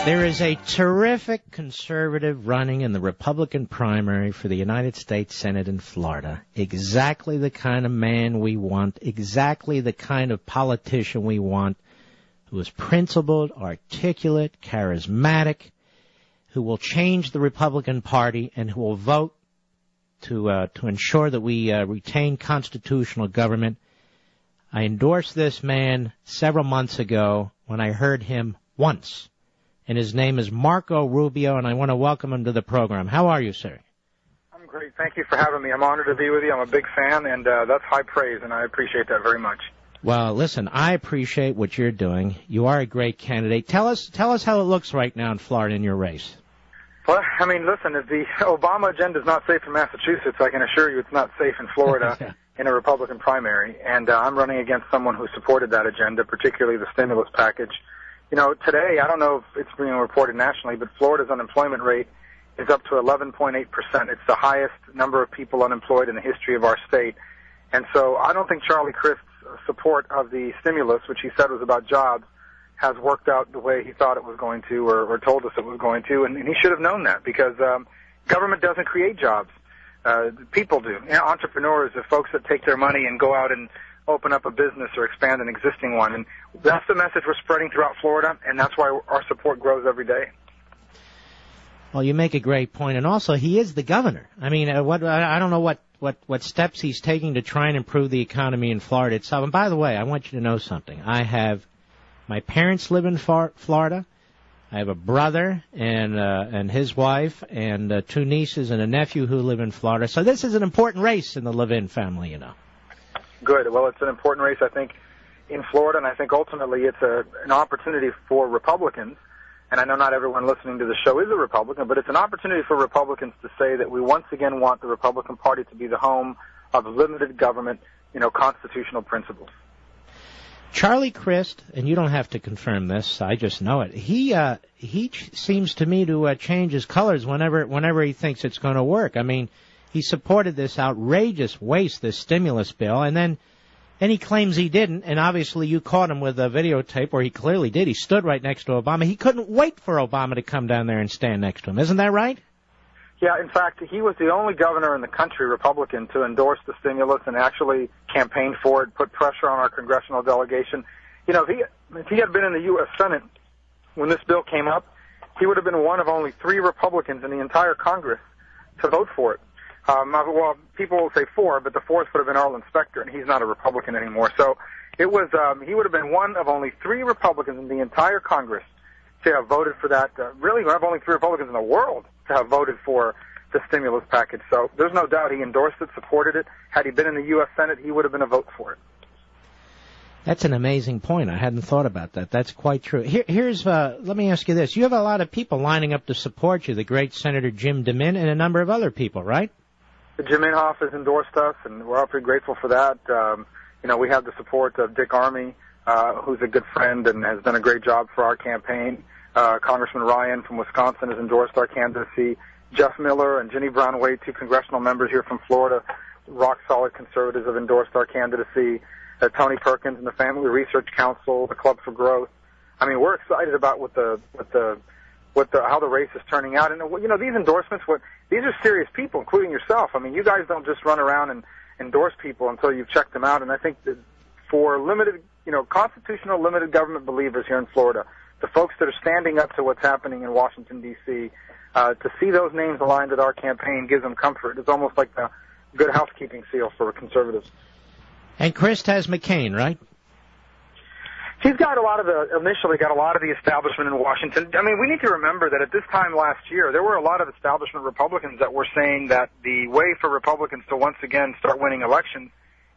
There is a terrific conservative running in the Republican primary for the United States Senate in Florida. Exactly the kind of man we want, exactly the kind of politician we want, who is principled, articulate, charismatic, who will change the Republican Party and who will vote to ensure that we retain constitutional government. I endorsed this man several months ago when I heard him once. And his name is Marco Rubio, and I want to welcome him to the program. How are you, sir? I'm great. Thank you for having me. I'm honored to be with you. I'm a big fan, and that's high praise, and I appreciate that very much. Well, listen, I appreciate what you're doing. You are a great candidate. Tell us how it looks right now in Florida in your race. Well, I mean, listen, if the Obama agenda is not safe in Massachusetts, I can assure you it's not safe in Florida in a Republican primary, and I'm running against someone who supported that agenda, particularly the stimulus package. You know, today, I don't know if it's being reported nationally, but Florida's unemployment rate is up to 11.8%. It's the highest number of people unemployed in the history of our state. And so I don't think Charlie Crist's support of the stimulus, which he said was about jobs, has worked out the way he thought it was going to or told us it was going to. And he should have known that because government doesn't create jobs. People do. You know, entrepreneurs are folks that take their money and go out and open up a business or expand an existing one. And that's the message we're spreading throughout Florida, and that's why our support grows every day. Well, you make a great point. And also, he is the governor. I mean, I don't know what steps he's taking to try and improve the economy in Florida itself. And by the way, I want you to know something. My parents live in Florida. I have a brother and his wife and 2 nieces and a nephew who live in Florida. So this is an important race in the Levin family, you know. Good. Well, it's an important race, I think, in Florida, and I think ultimately it's an opportunity for Republicans, and I know not everyone listening to the show is a Republican, but it's an opportunity for Republicans to say that we once again want the Republican Party to be the home of limited government, you know, constitutional principles. Charlie Crist, and you don't have to confirm this, I just know it, he seems to me to change his colors whenever he thinks it's going to work. I mean, he supported this outrageous waste, this stimulus bill, and then he claims he didn't, and obviously you caught him with a videotape where he clearly did. He stood right next to Obama. He couldn't wait for Obama to come down there and stand next to him. Isn't that right? Yeah, in fact, he was the only governor in the country, Republican, to endorse the stimulus and actually campaign for it, put pressure on our congressional delegation. You know, if he had been in the U.S. Senate when this bill came up, he would have been one of only 3 Republicans in the entire Congress to vote for it. Well, people will say 4, but the 4th would have been Arlen Specter, and he's not a Republican anymore. So it was he would have been one of only 3 Republicans in the entire Congress to have voted for that. Really, one of only 3 Republicans in the world to have voted for the stimulus package. So there's no doubt he endorsed it, supported it. Had he been in the U.S. Senate, he would have been a vote for it. That's an amazing point. I hadn't thought about that. That's quite true. Let me ask you this. You have a lot of people lining up to support you, the great Senator Jim DeMint and a number of other people, right? Jim Inhofe has endorsed us, and we're awfully grateful for that. You know, we have the support of Dick Armey, who's a good friend and has done a great job for our campaign. Congressman Ryan from Wisconsin has endorsed our candidacy. Jeff Miller and Ginny Brown Wade, 2 congressional members here from Florida, rock-solid conservatives, have endorsed our candidacy. Tony Perkins and the Family Research Council, the Club for Growth. I mean, we're excited about how the race is turning out. And, you know, these endorsements, these are serious people, including yourself. I mean, you guys don't just run around and endorse people until you've checked them out. And I think that for limited, you know, constitutional limited government believers here in Florida, the folks that are standing up to what's happening in Washington, D.C., to see those names aligned with our campaign gives them comfort. It's almost like the good housekeeping seal for conservatives. And Crist has McCain, right? He's got initially got a lot of the establishment in Washington. I mean, we need to remember that at this time last year, there were a lot of establishment Republicans that were saying that the way for Republicans to once again start winning elections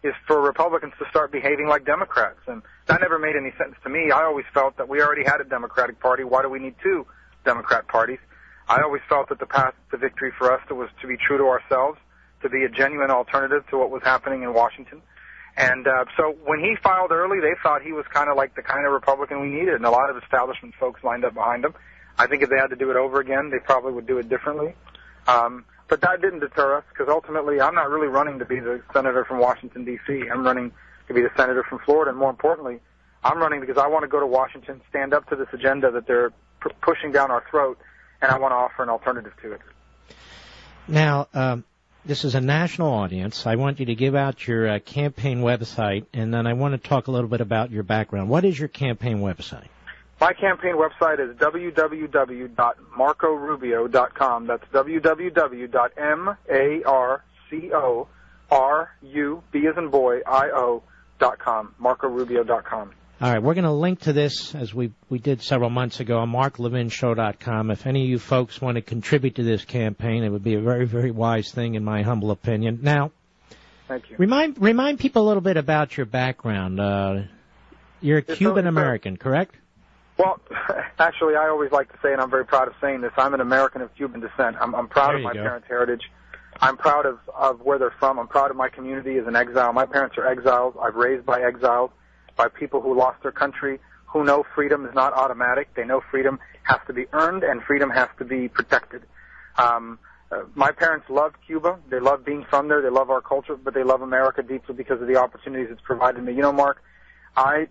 is for Republicans to start behaving like Democrats. And that never made any sense to me. I always felt that we already had a Democratic Party. Why do we need 2 Democrat parties? I always felt that the path to victory for us was to be true to ourselves, to be a genuine alternative to what was happening in Washington. And so when he filed early, they thought he was kind of like the kind of Republican we needed, and a lot of establishment folks lined up behind him. I think if they had to do it over again, they probably would do it differently. But that didn't deter us, because ultimately I'm not really running to be the senator from Washington, D.C. I'm running to be the senator from Florida, and more importantly, I'm running because I want to go to Washington, stand up to this agenda that they're pushing down our throat, and I want to offer an alternative to it. Now, this is a national audience. I want you to give out your campaign website, and then I want to talk a little bit about your background. What is your campaign website? My campaign website is www.marcorubio.com. That's www.marcorubio.com. MarcoRubio.com. All right, we're going to link to this, as we did several months ago, on MarkLevinShow.com. If any of you folks want to contribute to this campaign, it would be a very, very wise thing, in my humble opinion. Now, thank you. Remind people a little bit about your background. You're a Cuban-American, correct? Well, actually, I always like to say, and I'm very proud of saying this, I'm an American of Cuban descent. I'm proud of my parents' heritage. I'm proud of where they're from. I'm proud of my community as an exile. My parents are exiles. I've raised by exiles, by people who lost their country, who know freedom is not automatic. They know freedom has to be earned and freedom has to be protected. My parents loved Cuba. They love being from there. They love our culture, but they love America deeply because of the opportunities it's provided me. You know, Mark, I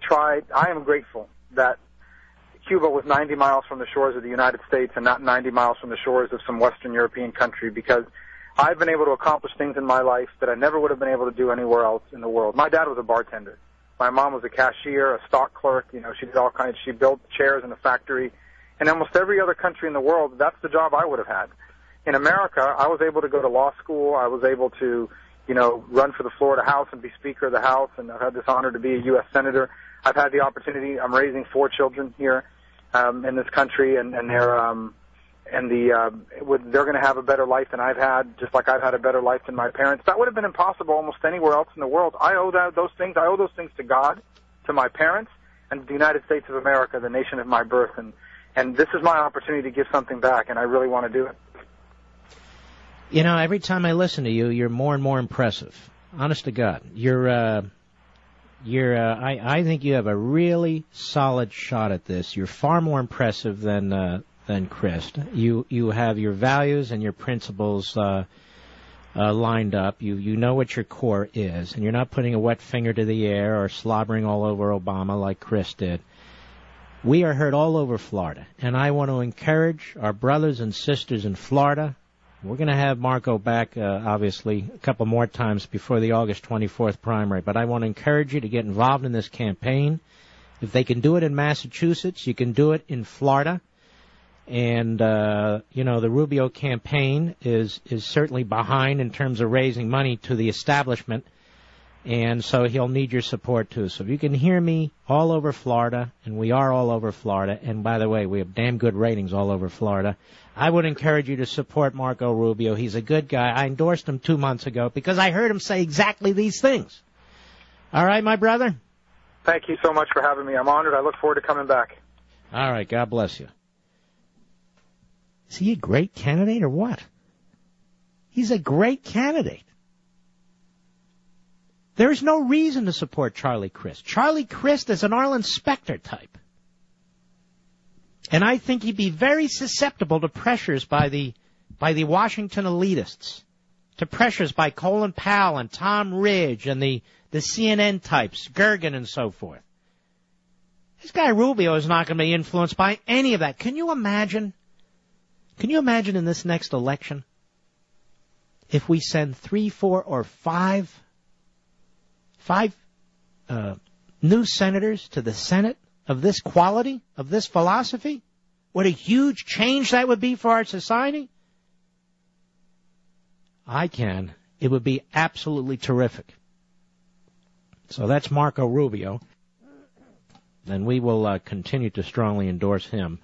am grateful that Cuba was 90 miles from the shores of the United States and not 90 miles from the shores of some Western European country, because I've been able to accomplish things in my life that I never would have been able to do anywhere else in the world. My dad was a bartender. My mom was a cashier, a stock clerk. You know, she did all kinds. She built chairs in a factory. In almost every other country in the world, that's the job I would have had. In America, I was able to go to law school. I was able to, you know, run for the Florida House and be Speaker of the House, and I've had this honor to be a U.S. Senator. I've had the opportunity. I'm raising 4 children here in this country, and they're going to have a better life than I've had, just like I've had a better life than my parents. That would have been impossible almost anywhere else in the world. I owe those things. I owe those things to God, to my parents, and to the United States of America, the nation of my birth. And this is my opportunity to give something back, and I really want to do it. You know, every time I listen to you, you're more and more impressive. Honest to God, I think you have a really solid shot at this. You're far more impressive than Chris. You have your values and your principles lined up. You know what your core is, and you're not putting a wet finger to the air or slobbering all over Obama like Chris did. We are heard all over Florida, and I want to encourage our brothers and sisters in Florida. We're going to have Marco back, obviously, a couple more times before the August 24th primary, but I want to encourage you to get involved in this campaign. If they can do it in Massachusetts, you can do it in Florida. And, you know, the Rubio campaign is certainly behind in terms of raising money to the establishment, and so he'll need your support, too. So if you can hear me all over Florida, and we are all over Florida, and by the way, we have damn good ratings all over Florida, I would encourage you to support Marco Rubio. He's a good guy. I endorsed him 2 months ago because I heard him say exactly these things. All right, my brother? Thank you so much for having me. I'm honored. I look forward to coming back. All right, God bless you. Is he a great candidate or what? He's a great candidate. There's no reason to support Charlie Crist. Charlie Crist is an Arlen Specter type. And I think he'd be very susceptible to pressures by the Washington elitists, to pressures by Colin Powell and Tom Ridge and the CNN types, Gergen and so forth. This guy Rubio is not going to be influenced by any of that. Can you imagine? Can you imagine in this next election if we send 3, 4, or 5 new senators to the Senate of this quality, of this philosophy? What a huge change that would be for our society. It would be absolutely terrific. So that's Marco Rubio. And we will continue to strongly endorse him.